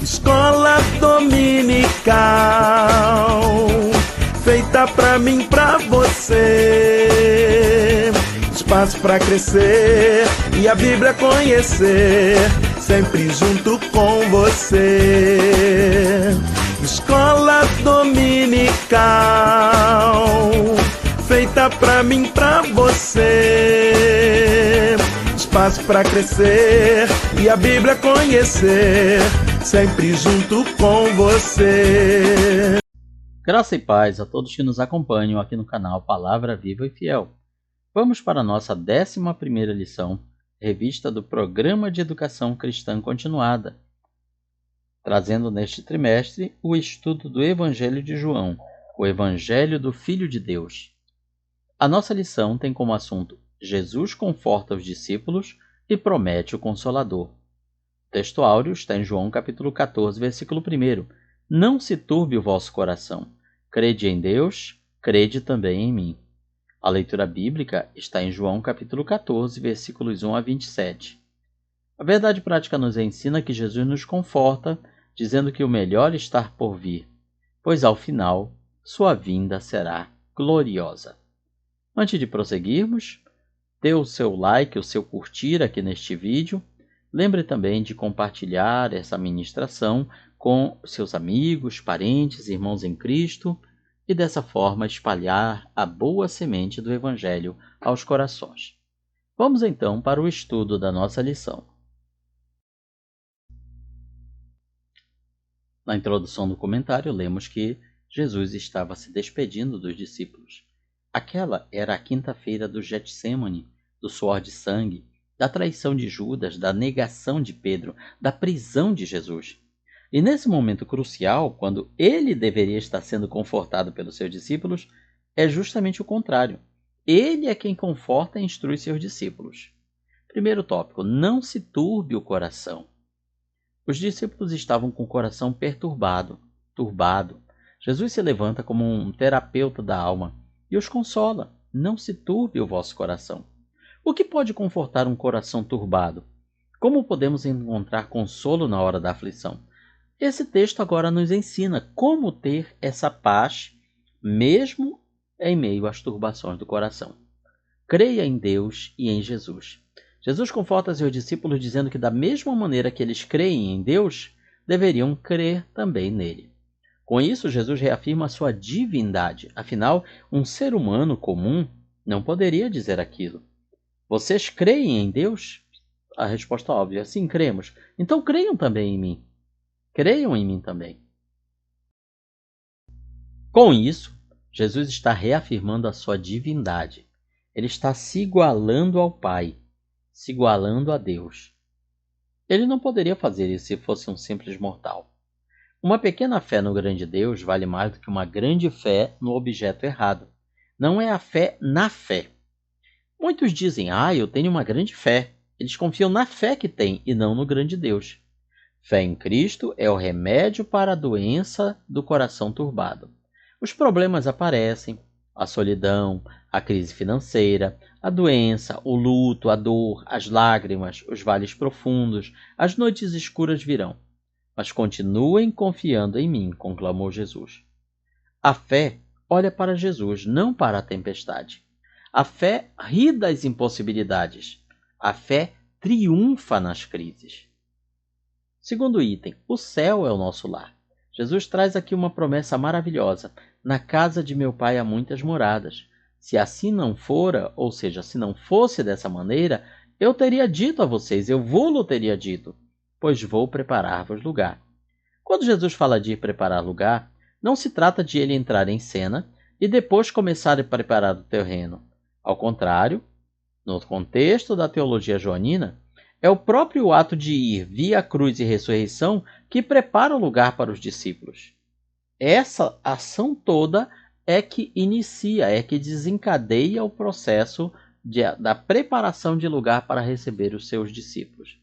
Escola dominical, feita pra mim, pra você. Espaço pra crescer e a Bíblia conhecer, sempre junto com você. Escola dominical, feita pra mim, pra você. Espaço pra crescer e a Bíblia conhecer, sempre junto com você. Graça e paz a todos que nos acompanham aqui no canal Palavra Viva e Fiel. Vamos para a nossa 11ª lição, revista do Programa de Educação Cristã Continuada, trazendo neste trimestre o estudo do Evangelho de João, o Evangelho do Filho de Deus. A nossa lição tem como assunto Jesus conforta os discípulos e promete o Consolador. O texto áureo está em João capítulo 14, versículo 1. Não se turbe o vosso coração. Crede em Deus, crede também em mim. A leitura bíblica está em João capítulo 14, versículos 1 a 27. A verdade prática nos ensina que Jesus nos conforta, dizendo que o melhor está por vir, pois ao final sua vinda será gloriosa. Antes de prosseguirmos, dê o seu like, o seu curtir aqui neste vídeo. Lembre também de compartilhar essa ministração com seus amigos, parentes, irmãos em Cristo e dessa forma espalhar a boa semente do Evangelho aos corações. Vamos então para o estudo da nossa lição. Na introdução do comentário, lemos que Jesus estava se despedindo dos discípulos. Aquela era a quinta-feira do Getsêmani, do suor de sangue, da traição de Judas, da negação de Pedro, da prisão de Jesus. E nesse momento crucial, quando ele deveria estar sendo confortado pelos seus discípulos, é justamente o contrário. Ele é quem conforta e instrui seus discípulos. Primeiro tópico, não se turbe o coração. Os discípulos estavam com o coração turbado. Jesus se levanta como um terapeuta da alma e os consola. Não se turbe o vosso coração. O que pode confortar um coração turbado? Como podemos encontrar consolo na hora da aflição? Esse texto agora nos ensina como ter essa paz, mesmo em meio às turbações do coração. Creia em Deus e em Jesus. Jesus conforta seus discípulos dizendo que da mesma maneira que eles creem em Deus, deveriam crer também nele. Com isso, Jesus reafirma a sua divindade. Afinal, um ser humano comum não poderia dizer aquilo. Vocês creem em Deus? A resposta óbvia, sim, cremos. Então creiam também em mim. Creiam em mim também. Com isso, Jesus está reafirmando a sua divindade. Ele está se igualando ao Pai, se igualando a Deus. Ele não poderia fazer isso se fosse um simples mortal. Uma pequena fé no grande Deus vale mais do que uma grande fé no objeto errado. Não é a fé na fé. Muitos dizem, eu tenho uma grande fé. Eles confiam na fé que têm e não no grande Deus. Fé em Cristo é o remédio para a doença do coração turbado. Os problemas aparecem, a solidão, a crise financeira, a doença, o luto, a dor, as lágrimas, os vales profundos, as noites escuras virão. Mas continuem confiando em mim, conclamou Jesus. A fé olha para Jesus, não para a tempestade. A fé ri das impossibilidades. A fé triunfa nas crises. Segundo item, o céu é o nosso lar. Jesus traz aqui uma promessa maravilhosa. Na casa de meu Pai há muitas moradas. Se assim não fora, ou seja, se não fosse dessa maneira, eu teria dito a vocês, eu vou-lo teria dito, pois vou preparar-vos lugar. Quando Jesus fala de ir preparar lugar, não se trata de ele entrar em cena e depois começar a preparar o terreno. Ao contrário, no contexto da teologia joanina, é o próprio ato de ir via cruz e ressurreição que prepara o lugar para os discípulos. Essa ação toda é que inicia, é que desencadeia o processo da preparação de lugar para receber os seus discípulos.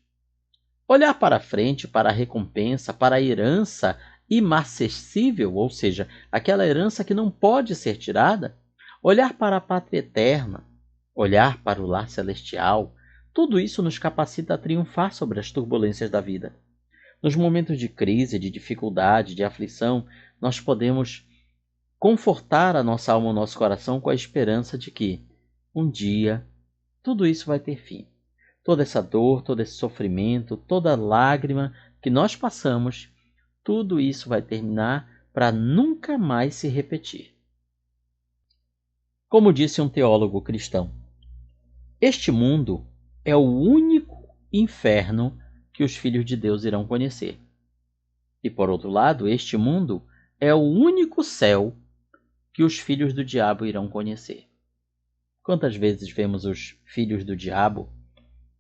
Olhar para frente, para a recompensa, para a herança imarcessível, ou seja, aquela herança que não pode ser tirada, olhar para a pátria eterna, olhar para o lar celestial, tudo isso nos capacita a triunfar sobre as turbulências da vida. Nos momentos de crise, de dificuldade, de aflição, nós podemos confortar a nossa alma, o nosso coração com a esperança de que um dia tudo isso vai ter fim. Toda essa dor, todo esse sofrimento, toda lágrima que nós passamos, tudo isso vai terminar para nunca mais se repetir. Como disse um teólogo cristão, este mundo é o único inferno que os filhos de Deus irão conhecer. E por outro lado, este mundo é o único céu que os filhos do diabo irão conhecer. Quantas vezes vemos os filhos do diabo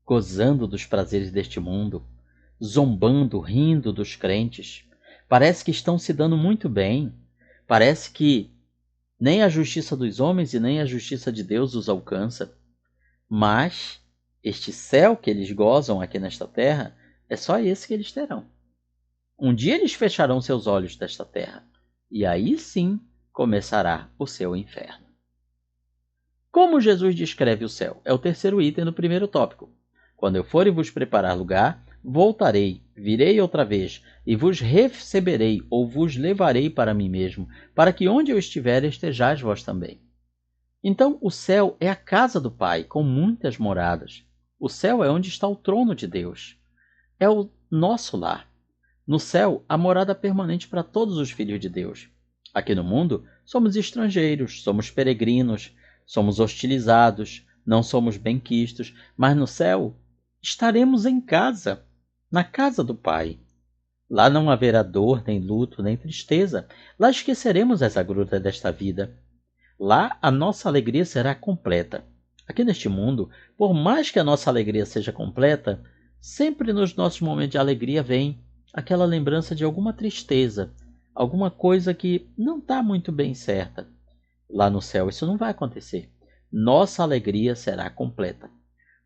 gozando dos prazeres deste mundo, zombando, rindo dos crentes? Parece que estão se dando muito bem. Parece que nem a justiça dos homens e nem a justiça de Deus os alcança. Mas este céu que eles gozam aqui nesta terra é só esse que eles terão. Um dia eles fecharão seus olhos desta terra, e aí sim começará o seu inferno. Como Jesus descreve o céu? É o terceiro item do primeiro tópico. Quando eu for e vos preparar lugar, voltarei, virei outra vez, e vos receberei ou vos levarei para mim mesmo, para que onde eu estiver estejais vós também. Então o céu é a casa do Pai, com muitas moradas. O céu é onde está o trono de Deus. É o nosso lar. No céu, há morada permanente para todos os filhos de Deus. Aqui no mundo, somos estrangeiros, somos peregrinos, somos hostilizados, não somos benquistos, mas no céu estaremos em casa, na casa do Pai. Lá não haverá dor, nem luto, nem tristeza. Lá esqueceremos as agruras desta vida. Lá a nossa alegria será completa. Aqui neste mundo, por mais que a nossa alegria seja completa, sempre nos nossos momentos de alegria vem aquela lembrança de alguma tristeza, alguma coisa que não está muito bem certa. Lá no céu isso não vai acontecer. Nossa alegria será completa.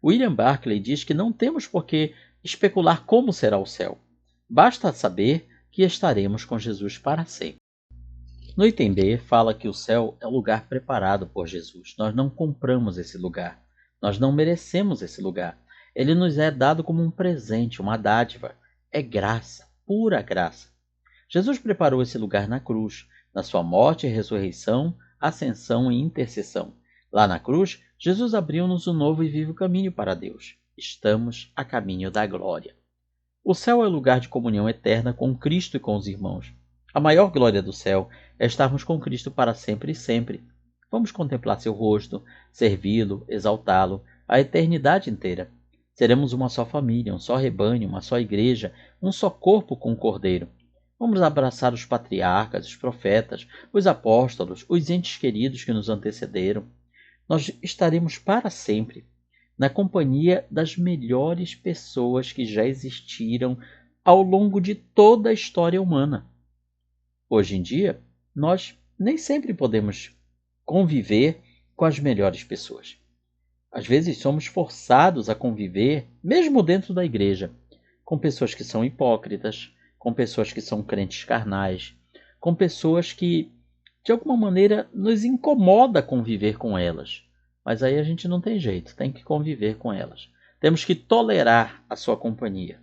William Barclay diz que não temos por que especular como será o céu. Basta saber que estaremos com Jesus para sempre. No item B, fala que o céu é o lugar preparado por Jesus. Nós não compramos esse lugar. Nós não merecemos esse lugar. Ele nos é dado como um presente, uma dádiva. É graça, pura graça. Jesus preparou esse lugar na cruz, na sua morte e ressurreição, ascensão e intercessão. Lá na cruz, Jesus abriu-nos um novo e vivo caminho para Deus. Estamos a caminho da glória. O céu é o lugar de comunhão eterna com Cristo e com os irmãos. A maior glória do céu é estarmos com Cristo para sempre e sempre. Vamos contemplar seu rosto, servi-lo, exaltá-lo, a eternidade inteira. Seremos uma só família, um só rebanho, uma só igreja, um só corpo com o Cordeiro. Vamos abraçar os patriarcas, os profetas, os apóstolos, os entes queridos que nos antecederam. Nós estaremos para sempre na companhia das melhores pessoas que já existiram ao longo de toda a história humana. Hoje em dia, nós nem sempre podemos conviver com as melhores pessoas. Às vezes somos forçados a conviver, mesmo dentro da igreja, com pessoas que são hipócritas, com pessoas que são crentes carnais, com pessoas que, de alguma maneira, nos incomoda conviver com elas. Mas aí a gente não tem jeito, tem que conviver com elas. Temos que tolerar a sua companhia.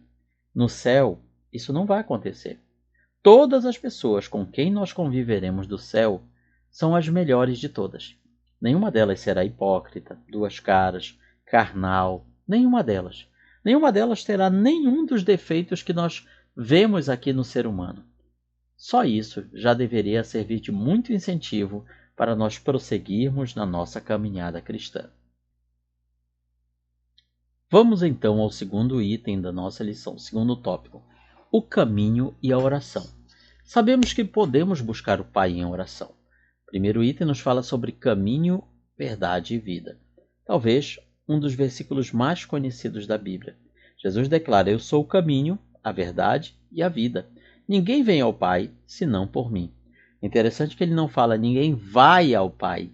No céu, isso não vai acontecer. Todas as pessoas com quem nós conviveremos do céu são as melhores de todas. Nenhuma delas será hipócrita, duas caras, carnal, nenhuma delas. Nenhuma delas terá nenhum dos defeitos que nós vemos aqui no ser humano. Só isso já deveria servir de muito incentivo para nós prosseguirmos na nossa caminhada cristã. Vamos então ao segundo item da nossa lição, segundo tópico: o caminho e a oração. Sabemos que podemos buscar o Pai em oração. O primeiro item nos fala sobre caminho, verdade e vida. Talvez um dos versículos mais conhecidos da Bíblia. Jesus declara: eu sou o caminho, a verdade e a vida. Ninguém vem ao Pai senão por mim. Interessante que ele não fala ninguém vai ao Pai,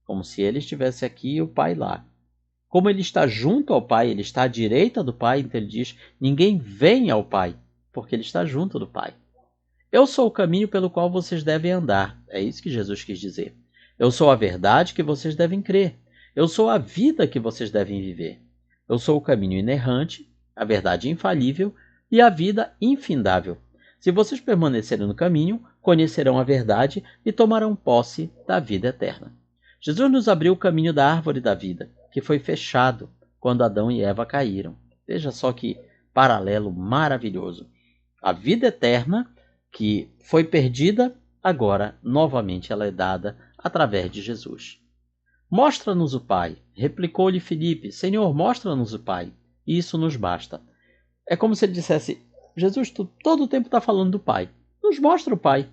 como se ele estivesse aqui e o Pai lá. Como ele está junto ao Pai, ele está à direita do Pai, então ele diz: ninguém vem ao Pai, porque ele está junto do Pai. Eu sou o caminho pelo qual vocês devem andar. É isso que Jesus quis dizer. Eu sou a verdade que vocês devem crer. Eu sou a vida que vocês devem viver. Eu sou o caminho inerrante, a verdade infalível e a vida infindável. Se vocês permanecerem no caminho, conhecerão a verdade e tomarão posse da vida eterna. Jesus nos abriu o caminho da árvore da vida, que foi fechado quando Adão e Eva caíram. Veja só que paralelo maravilhoso. A vida eterna, que foi perdida, agora novamente ela é dada através de Jesus. Mostra-nos o Pai, replicou-lhe Filipe. Senhor, mostra-nos o Pai, e isso nos basta. É como se ele dissesse, Jesus, tu todo o tempo está falando do Pai. Nos mostra o Pai.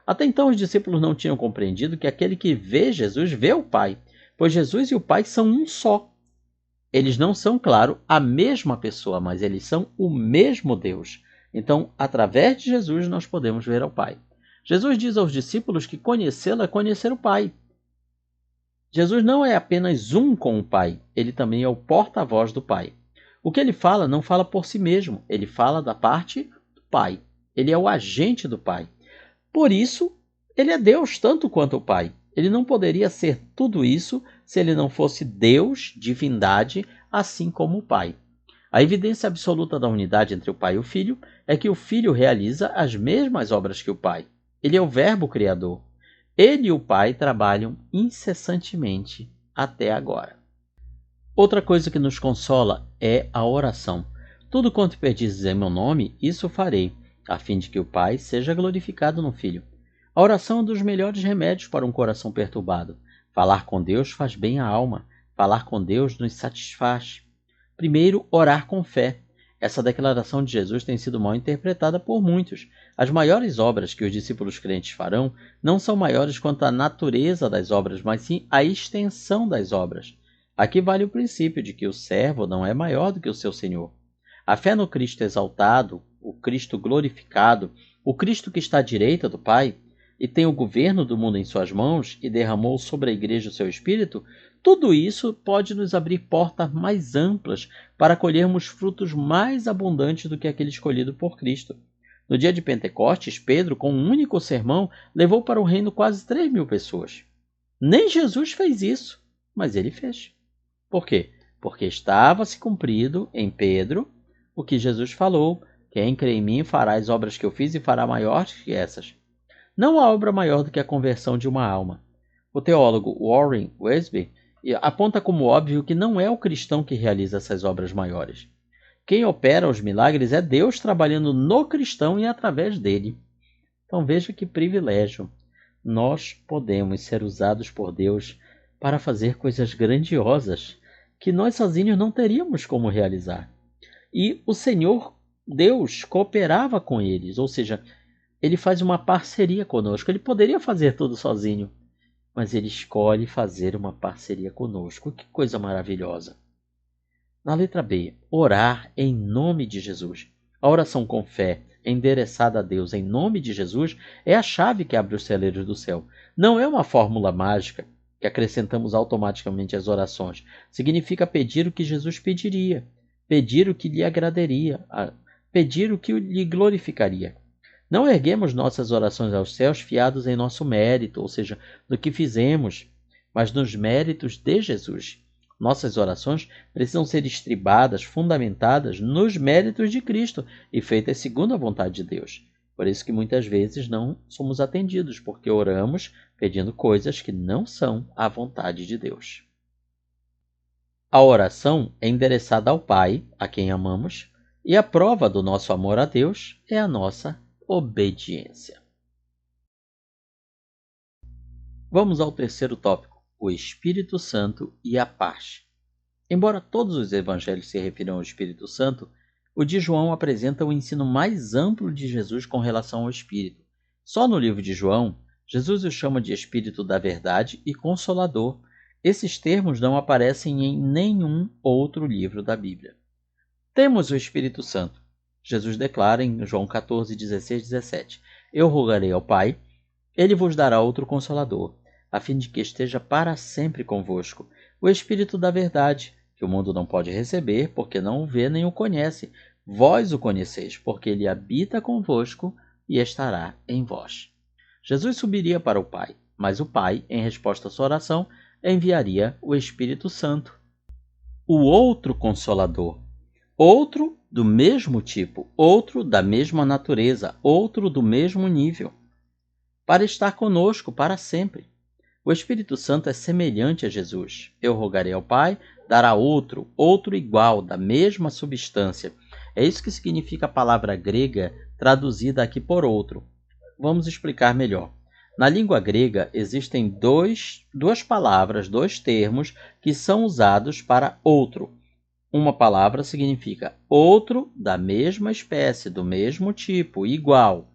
Até então os discípulos não tinham compreendido que aquele que vê Jesus vê o Pai, pois Jesus e o Pai são um só. Eles não são, claro, a mesma pessoa, mas eles são o mesmo Deus. Então, através de Jesus, nós podemos ver ao Pai. Jesus diz aos discípulos que conhecê-lo é conhecer o Pai. Jesus não é apenas um com o Pai, ele também é o porta-voz do Pai. O que ele fala não fala por si mesmo, ele fala da parte do Pai. Ele é o agente do Pai. Por isso, ele é Deus tanto quanto o Pai. Ele não poderia ser tudo isso se ele não fosse Deus, divindade, assim como o Pai. A evidência absoluta da unidade entre o Pai e o Filho é que o Filho realiza as mesmas obras que o Pai. Ele é o Verbo Criador. Ele e o Pai trabalham incessantemente até agora. Outra coisa que nos consola é a oração. Tudo quanto pedizes em meu nome, isso farei, a fim de que o Pai seja glorificado no Filho. A oração é um dos melhores remédios para um coração perturbado. Falar com Deus faz bem à alma. Falar com Deus nos satisfaz. Primeiro, orar com fé. Essa declaração de Jesus tem sido mal interpretada por muitos. As maiores obras que os discípulos crentes farão não são maiores quanto a natureza das obras, mas sim a extensão das obras. Aqui vale o princípio de que o servo não é maior do que o seu Senhor. A fé no Cristo exaltado, o Cristo glorificado, o Cristo que está à direita do Pai, e tem o governo do mundo em suas mãos e derramou sobre a igreja o seu Espírito, tudo isso pode nos abrir portas mais amplas para colhermos frutos mais abundantes do que aquele escolhido por Cristo. No dia de Pentecostes, Pedro, com um único sermão, levou para o reino quase 3.000 pessoas. Nem Jesus fez isso, mas ele fez. Por quê? Porque estava se cumprido em Pedro o que Jesus falou: quem crê em mim fará as obras que eu fiz e fará maiores que essas. Não há obra maior do que a conversão de uma alma. O teólogo Warren Wiersbe aponta como óbvio que não é o cristão que realiza essas obras maiores. Quem opera os milagres é Deus trabalhando no cristão e através dele. Então veja que privilégio. Nós podemos ser usados por Deus para fazer coisas grandiosas que nós sozinhos não teríamos como realizar. E o Senhor Deus cooperava com eles, ou seja, ele faz uma parceria conosco. Ele poderia fazer tudo sozinho, mas ele escolhe fazer uma parceria conosco. Que coisa maravilhosa. Na letra B, orar em nome de Jesus. A oração com fé, endereçada a Deus em nome de Jesus, é a chave que abre os celeiros do céu. Não é uma fórmula mágica que acrescentamos automaticamente às orações. Significa pedir o que Jesus pediria, pedir o que lhe agradaria, pedir o que lhe glorificaria. Não erguemos nossas orações aos céus fiados em nosso mérito, ou seja, no que fizemos, mas nos méritos de Jesus. Nossas orações precisam ser estribadas, fundamentadas nos méritos de Cristo e feitas segundo a vontade de Deus. Por isso que muitas vezes não somos atendidos, porque oramos pedindo coisas que não são a vontade de Deus. A oração é endereçada ao Pai, a quem amamos, e a prova do nosso amor a Deus é a nossa obediência. Vamos ao terceiro tópico, o Espírito Santo e a paz. Embora todos os evangelhos se refiram ao Espírito Santo, o de João apresenta o ensino mais amplo de Jesus com relação ao Espírito. Só no livro de João, Jesus o chama de Espírito da Verdade e Consolador. Esses termos não aparecem em nenhum outro livro da Bíblia. Temos o Espírito Santo. Jesus declara em João 14, 16, 17: Eu rogarei ao Pai, ele vos dará outro Consolador, a fim de que esteja para sempre convosco, o Espírito da Verdade, que o mundo não pode receber, porque não o vê nem o conhece. Vós o conheceis, porque ele habita convosco e estará em vós. Jesus subiria para o Pai, mas o Pai, em resposta à sua oração, enviaria o Espírito Santo, o outro Consolador. Outro do mesmo tipo, outro da mesma natureza, outro do mesmo nível, para estar conosco para sempre. O Espírito Santo é semelhante a Jesus. Eu rogarei ao Pai, dará outro igual, da mesma substância. É isso que significa a palavra grega traduzida aqui por outro. Vamos explicar melhor. Na língua grega existem duas palavras, dois termos que são usados para outro. Uma palavra significa outro da mesma espécie, do mesmo tipo, igual.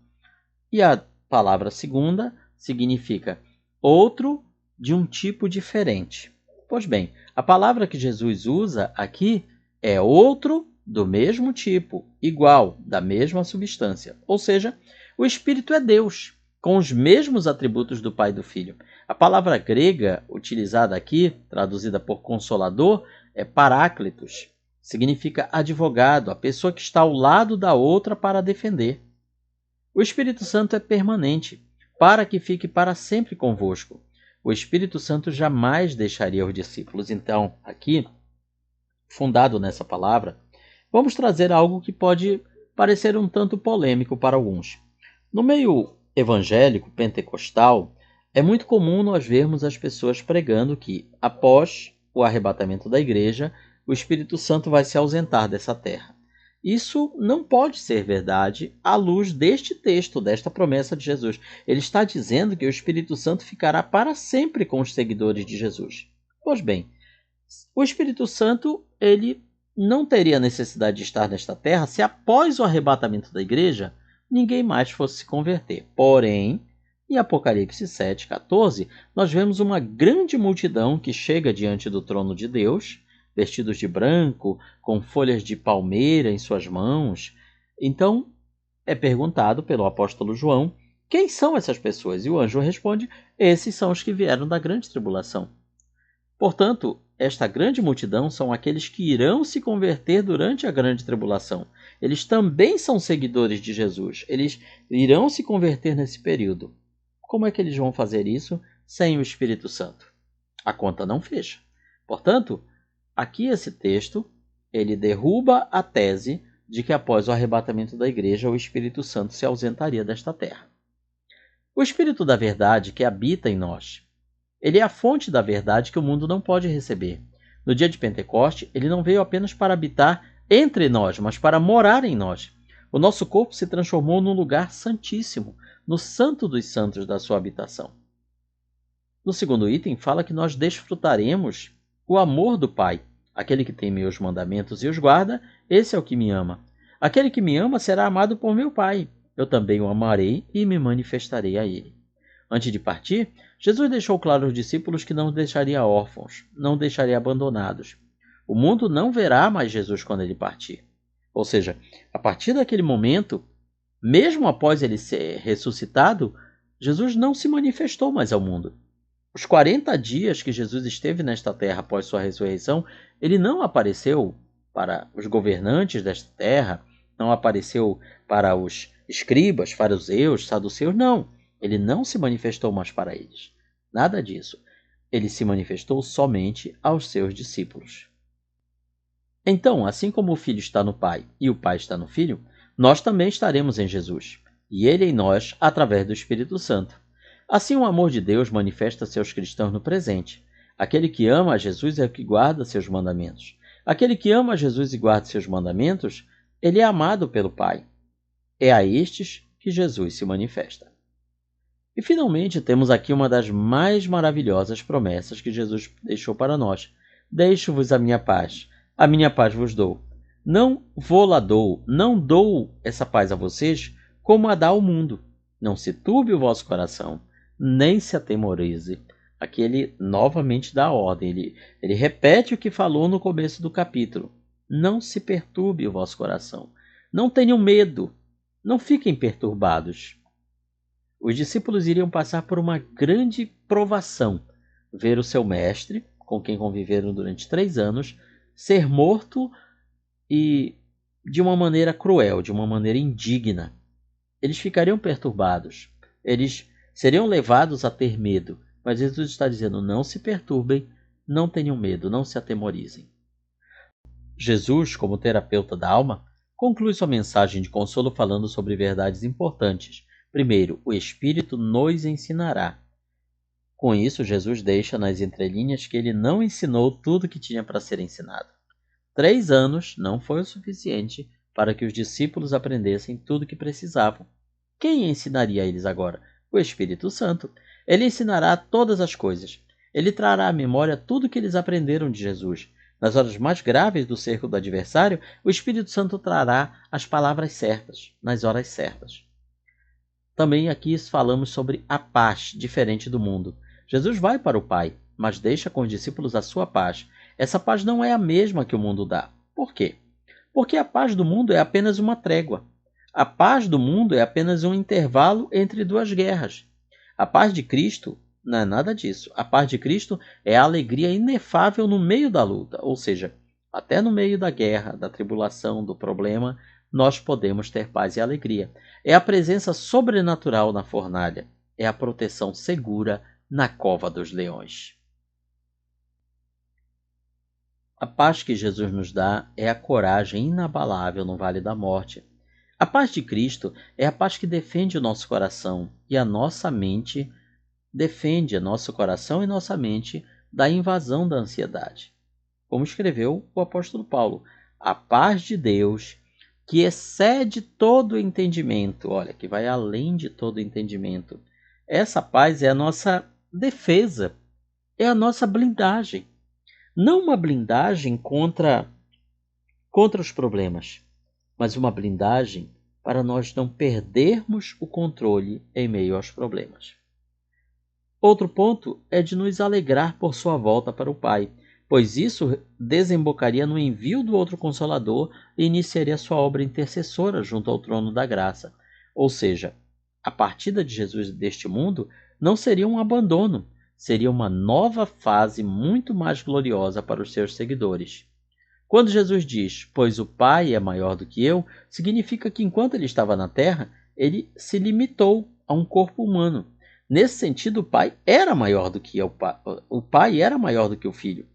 E a palavra segunda significa outro de um tipo diferente. Pois bem, a palavra que Jesus usa aqui é outro do mesmo tipo, igual, da mesma substância. Ou seja, o Espírito é Deus, com os mesmos atributos do Pai e do Filho. A palavra grega utilizada aqui, traduzida por consolador, é paráclitos. Significa advogado, a pessoa que está ao lado da outra para defender. O Espírito Santo é permanente, para que fique para sempre convosco. O Espírito Santo jamais deixaria os discípulos. Então, aqui, fundado nessa palavra, vamos trazer algo que pode parecer um tanto polêmico para alguns. No meio evangélico pentecostal, é muito comum nós vermos as pessoas pregando que, após o arrebatamento da igreja, o Espírito Santo vai se ausentar dessa terra. Isso não pode ser verdade à luz deste texto, desta promessa de Jesus. Ele está dizendo que o Espírito Santo ficará para sempre com os seguidores de Jesus. Pois bem, o Espírito Santo ele não teria necessidade de estar nesta terra se após o arrebatamento da igreja ninguém mais fosse se converter. Porém, em Apocalipse 7,14, nós vemos uma grande multidão que chega diante do trono de Deus, vestidos de branco, com folhas de palmeira em suas mãos. Então, é perguntado pelo apóstolo João, quem são essas pessoas? E o anjo responde, esses são os que vieram da grande tribulação. Portanto, esta grande multidão são aqueles que irão se converter durante a grande tribulação. Eles também são seguidores de Jesus. Eles irão se converter nesse período. Como é que eles vão fazer isso sem o Espírito Santo? A conta não fecha. Portanto, aqui esse texto, ele derruba a tese de que após o arrebatamento da igreja, o Espírito Santo se ausentaria desta terra. O Espírito da verdade que habita em nós, ele é a fonte da verdade que o mundo não pode receber. No dia de Pentecoste, ele não veio apenas para habitar entre nós, mas para morar em nós. O nosso corpo se transformou num lugar santíssimo, no santo dos santos da sua habitação. No segundo item, fala que nós desfrutaremos o amor do Pai. Aquele que tem meus mandamentos e os guarda, esse é o que me ama. Aquele que me ama será amado por meu Pai. Eu também o amarei e me manifestarei a ele. Antes de partir, Jesus deixou claro aos discípulos que não deixaria órfãos, não deixaria abandonados. O mundo não verá mais Jesus quando ele partir. Ou seja, a partir daquele momento, mesmo após ele ser ressuscitado, Jesus não se manifestou mais ao mundo. Os 40 dias que Jesus esteve nesta terra após sua ressurreição, ele não apareceu para os governantes desta terra, não apareceu para os escribas, fariseus, saduceus, não. Ele não se manifestou mais para eles. Nada disso. Ele se manifestou somente aos seus discípulos. Então, assim como o Filho está no Pai e o Pai está no Filho, nós também estaremos em Jesus, e ele em nós através do Espírito Santo. Assim, o amor de Deus manifesta-se aos cristãos no presente. Aquele que ama a Jesus é o que guarda seus mandamentos. Aquele que ama a Jesus e guarda seus mandamentos, ele é amado pelo Pai. É a estes que Jesus se manifesta. E finalmente temos aqui uma das mais maravilhosas promessas que Jesus deixou para nós. Deixo-vos a minha paz vos dou. Não vou-la dou, não dou essa paz a vocês como a dá ao mundo. Não se turbe o vosso coração, nem se atemorize. Aqui ele novamente dá a ordem, ele repete o que falou no começo do capítulo. Não se perturbe o vosso coração, não tenham medo, não fiquem perturbados. Os discípulos iriam passar por uma grande provação, ver o seu mestre, com quem conviveram durante 3 anos, ser morto e de uma maneira cruel, de uma maneira indigna. Eles ficariam perturbados, eles seriam levados a ter medo, mas Jesus está dizendo, não se perturbem, não tenham medo, não se atemorizem. Jesus, como terapeuta da alma, conclui sua mensagem de consolo falando sobre verdades importantes. Primeiro, o Espírito nos ensinará. Com isso, Jesus deixa nas entrelinhas que ele não ensinou tudo que tinha para ser ensinado. 3 anos não foi o suficiente para que os discípulos aprendessem tudo o que precisavam. Quem ensinaria a eles agora? O Espírito Santo. Ele ensinará todas as coisas. Ele trará à memória tudo o que eles aprenderam de Jesus. Nas horas mais graves do cerco do adversário, o Espírito Santo trará as palavras certas, nas horas certas. Também aqui falamos sobre a paz diferente do mundo. Jesus vai para o Pai, mas deixa com os discípulos a sua paz. Essa paz não é a mesma que o mundo dá. Por quê? Porque a paz do mundo é apenas uma trégua. A paz do mundo é apenas um intervalo entre 2 guerras. A paz de Cristo não é nada disso. A paz de Cristo é a alegria inefável no meio da luta, ou seja, até no meio da guerra, da tribulação, do problema, nós podemos ter paz e alegria. É a presença sobrenatural na fornalha. É a proteção segura na cova dos leões. A paz que Jesus nos dá é a coragem inabalável no vale da morte. A paz de Cristo é a paz que defende o nosso coração e a nossa mente, defende nosso coração e nossa mente da invasão da ansiedade. Como escreveu o apóstolo Paulo, a paz de Deus, que excede todo o entendimento, olha, que vai além de todo o entendimento. Essa paz é a nossa defesa, é a nossa blindagem. Não uma blindagem contra os problemas, mas uma blindagem para nós não perdermos o controle em meio aos problemas. Outro ponto é de nos alegrar por sua volta para o Pai, pois isso desembocaria no envio do outro Consolador e iniciaria sua obra intercessora junto ao trono da graça. Ou seja, a partida de Jesus deste mundo não seria um abandono, seria uma nova fase muito mais gloriosa para os seus seguidores. Quando Jesus diz, pois o Pai é maior do que eu, significa que enquanto ele estava na terra, ele se limitou a um corpo humano. Nesse sentido, o Pai era maior do que o Pai era maior do que o Filho.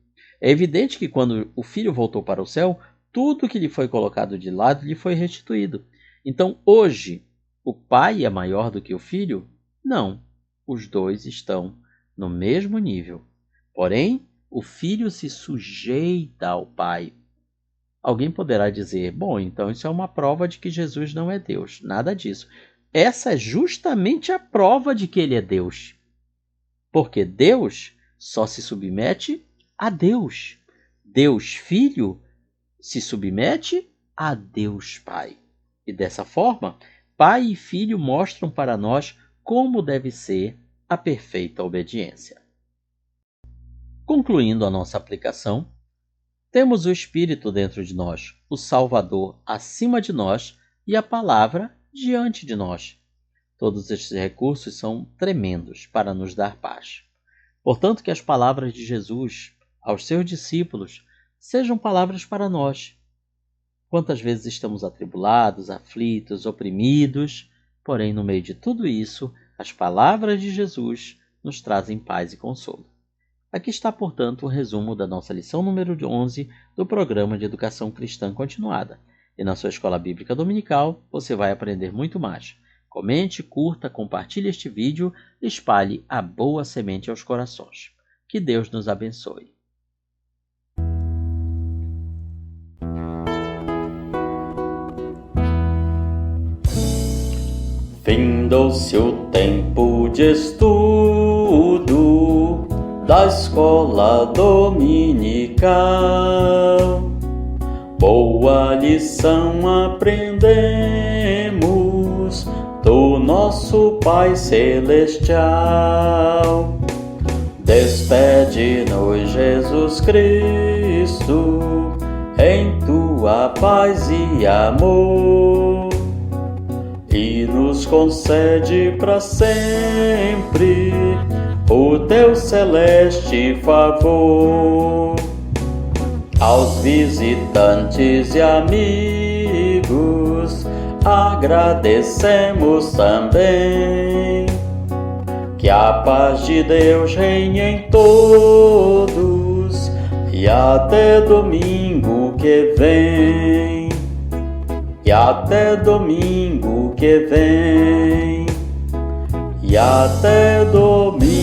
É evidente que quando o Filho voltou para o céu, tudo que lhe foi colocado de lado lhe foi restituído. Então, hoje, o Pai é maior do que o Filho? Não, os dois estão no mesmo nível. Porém, o Filho se sujeita ao Pai. Alguém poderá dizer, bom, então isso é uma prova de que Jesus não é Deus. Nada disso. Essa é justamente a prova de que ele é Deus. Porque Deus só se submete a Deus. Deus Filho se submete a Deus Pai. E dessa forma, Pai e Filho mostram para nós como deve ser a perfeita obediência. Concluindo a nossa aplicação, temos o Espírito dentro de nós, o Salvador acima de nós e a Palavra diante de nós. Todos estes recursos são tremendos para nos dar paz. Portanto, que as palavras de Jesus aos seus discípulos sejam palavras para nós. Quantas vezes estamos atribulados, aflitos, oprimidos, porém, no meio de tudo isso, as palavras de Jesus nos trazem paz e consolo. Aqui está, portanto, o resumo da nossa lição número 11 do Programa de Educação Cristã Continuada. E na sua escola bíblica dominical, você vai aprender muito mais. Comente, curta, compartilhe este vídeo e espalhe a boa semente aos corações. Que Deus nos abençoe. Findou-se o tempo de estudo da escola dominical. Boa lição aprendemos do nosso Pai Celestial. Despede-nos, Jesus Cristo, em tua paz e amor, e nos concede para sempre o teu celeste favor. Aos visitantes e amigos agradecemos também. Que a paz de Deus reine em todos e até domingo que vem. e até domingo que vem. E até domingo